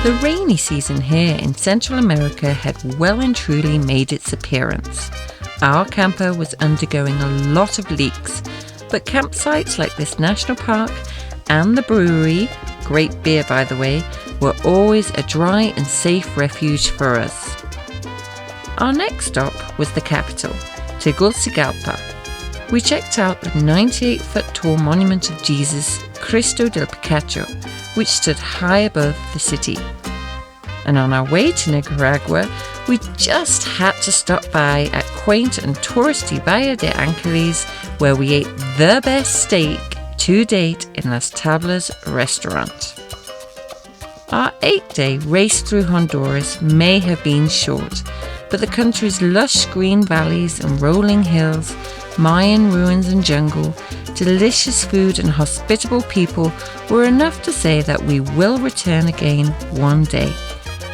The rainy season here in Central America had well and truly made its appearance. Our camper was undergoing a lot of leaks, but campsites like this national park and the brewery, great beer by the way, were always a dry and safe refuge for us. Our next stop was the capital, Tegucigalpa. We checked out the 98-foot tall monument of Jesus, Cristo del Picacho, which stood high above the city. And on our way to Nicaragua, we just had to stop by at quaint and touristy Valle de Angeles, where we ate the best steak to date in Las Tablas restaurant. Our 8-day race through Honduras may have been short, but the country's lush green valleys and rolling hills, Mayan ruins and jungle, delicious food and hospitable people were enough to say that we will return again one day,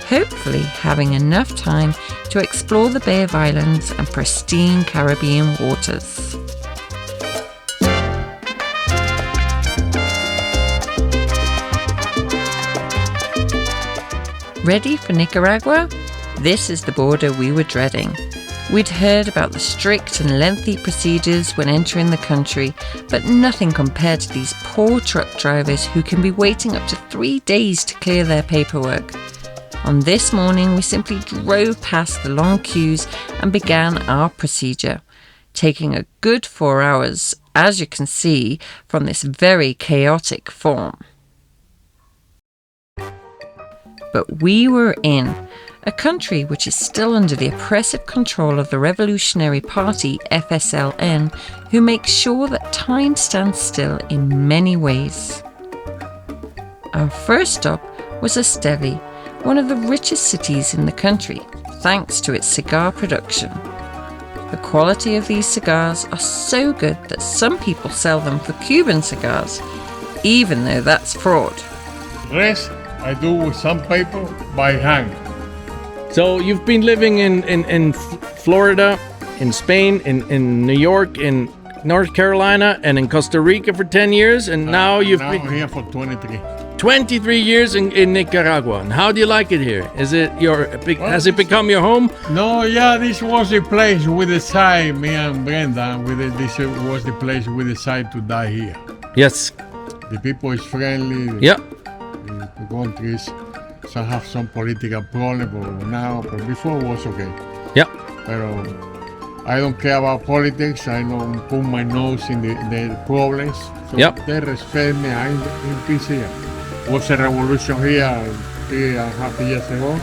hopefully having enough time to explore the Bay of Islands and pristine Caribbean waters. Ready for Nicaragua? This is the border we were dreading. We'd heard about the strict and lengthy procedures when entering the country, but nothing compared to these poor truck drivers who can be waiting up to 3 days to clear their paperwork. On this morning, we simply drove past the long queues and began our procedure, taking a good 4 hours, as you can see from this very chaotic form. But we were in a country which is still under the oppressive control of the Revolutionary Party, FSLN, who make sure that time stands still in many ways. Our first stop was Esteli, one of the richest cities in the country, thanks to its cigar production. The quality of these cigars are so good that some people sell them for Cuban cigars, even though that's fraud. Rest I do with some paper by hand. So you've been living in Florida, in Spain, in New York, in North Carolina, and in Costa Rica for 10 years, and now you've been here for 23. 23 years in Nicaragua. And how do you like it here? Is it has it become your home? No, yeah, this was the place we decided, me and Brenda, this was the place we decided to die here. Yes. The people is friendly. Yeah. The countries have some political problem, but before was okay. Yeah. But I don't care about politics. I don't put my nose in the problems. So they respect me. I'm in peace here. Was a revolution here 3.5 years ago.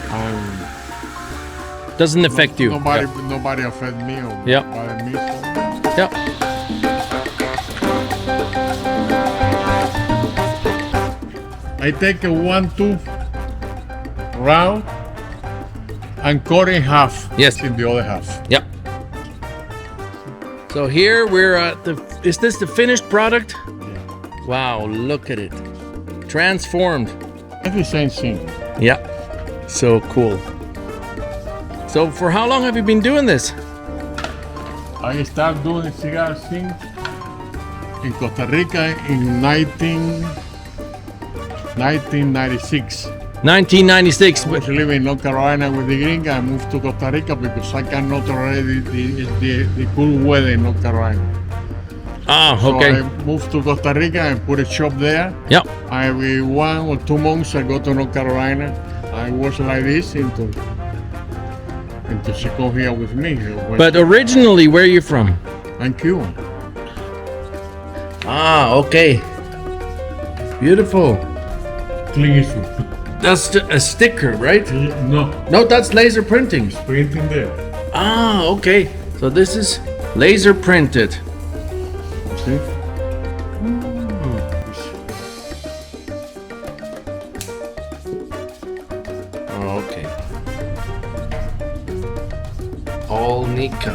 And doesn't affect you. Nobody affect me or bother me. So. Yeah. I take a 1-2 round and cut in half. Yes. In the other half. Yep. So here we're at is this the finished product? Yeah. Wow, look at it. Transformed. It's the same thing. Yeah. So cool. So for how long have you been doing this? I started doing cigar thing in Costa Rica in 1996. 1996. I was living in North Carolina with the gringa. I moved to Costa Rica because I cannot tolerate the cool weather in North Carolina. Ah, okay. So I moved to Costa Rica and put a shop there. Yep. Every 1 or 2 months I go to North Carolina. I was like this until she come here with me. But originally, where are you from? I'm Cuban. Ah, okay. Beautiful. Clean. That's a sticker, right? No. No, that's laser printing. It's printing there. Ah, okay. So this is laser printed. See? Oh, okay. All Nica.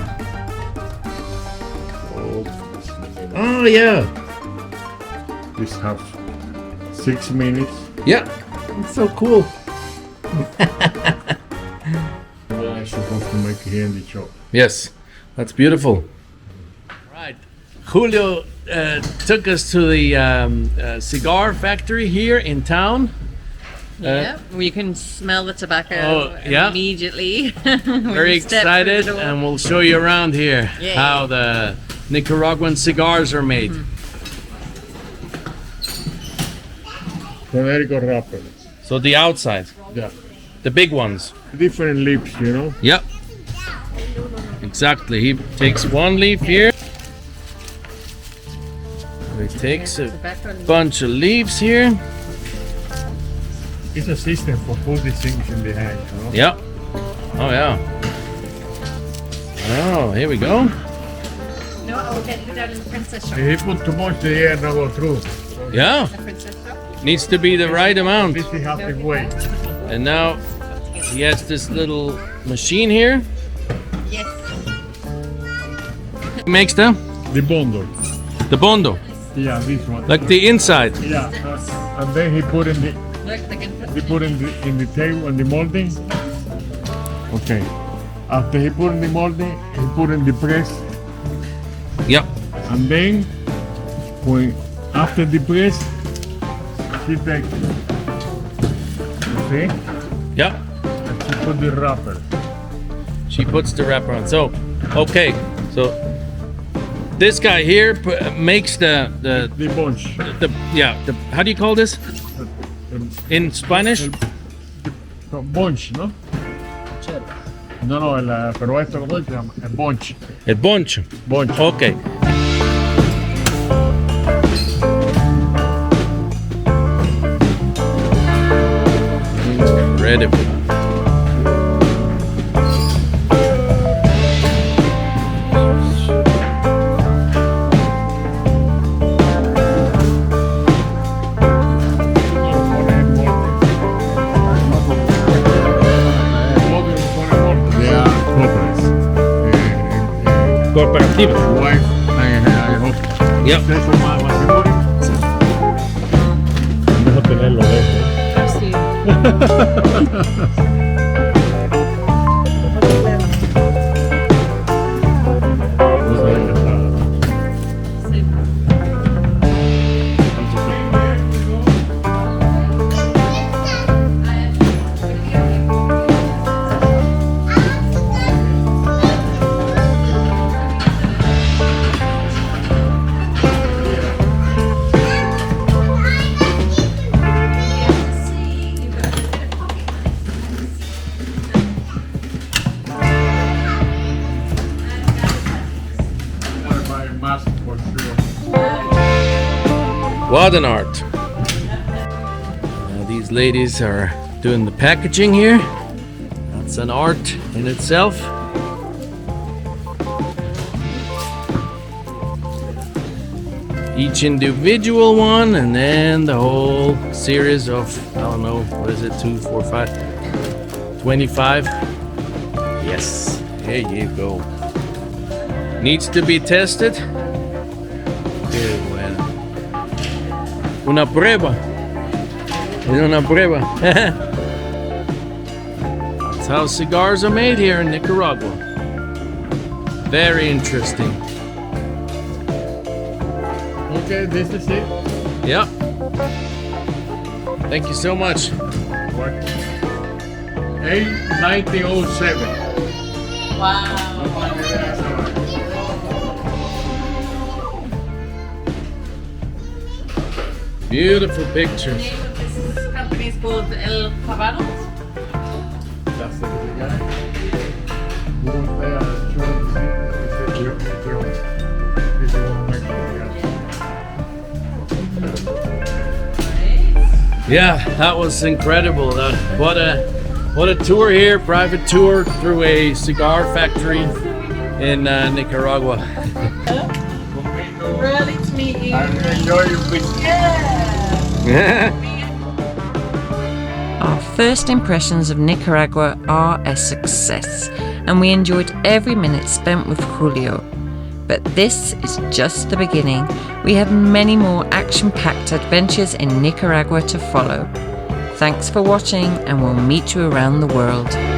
Oh yeah. This have 6 minutes. Yeah. It's so cool. I'm supposed to make here in the shop. Yes, that's beautiful. Right, Julio took us to the cigar factory here in town. Yeah, you can smell the tobacco yeah. immediately. Very excited, and we'll show you around here how the Nicaraguan cigars are made. Connecticut wrapper. So the outside, Yeah. the big ones. Different leaves, you know. Yep. Exactly. He takes one leaf here. He takes a bunch of leaves here. It's a system for put these things in the hand, you know. Yep. Oh yeah. Oh, here we go. No, I'll get you down in the princess shop. If he put too much, the air not go through. Yeah. The princess shop? Needs to be the right amount. This is halfway. And now he has this little machine here. Yes. He makes the bundle. bondo, Yeah, this one. like the inside. Yeah, and then he put in the in the table in the molding. Okay. After he put in the molding, he put in the press, Yep. and then when after the press, he take. See? Yep. And she put the wrapper. She puts the wrapper on. So, okay. So this guy here makes the The bunch. how do you call this in Spanish? Bunch, ¿no? No, pero esto ¿cómo se llama? El bunch. El boncho. Bunch. Okay. Incredible. Cooperativa. Wife, I hope. Yep. Eso es más matrimonio. Mejor tenerlo What an art. Now these ladies are doing the packaging here. That's an art in itself. Each individual one, and then the whole series of, I don't know, what is it, 2, 4, 5, 25. Yes, there you go. Needs to be tested. Qué bueno. Una prueba. Es una prueba. That's how cigars are made here in Nicaragua. Very interesting. Okay, this is it. Yep. Thank you so much. What? 1907. Wow. Beautiful pictures. The name of this company is called El Habano. That's the guy. We went there and showed Yeah, that was incredible. What a tour here, private tour through a cigar factory in Nicaragua. Really to meet you. I enjoy your picture. Our first impressions of Nicaragua are a success, and we enjoyed every minute spent with Julio. But this is just the beginning. We have many more action-packed adventures in Nicaragua to follow. Thanks for watching, and we'll meet you around the world.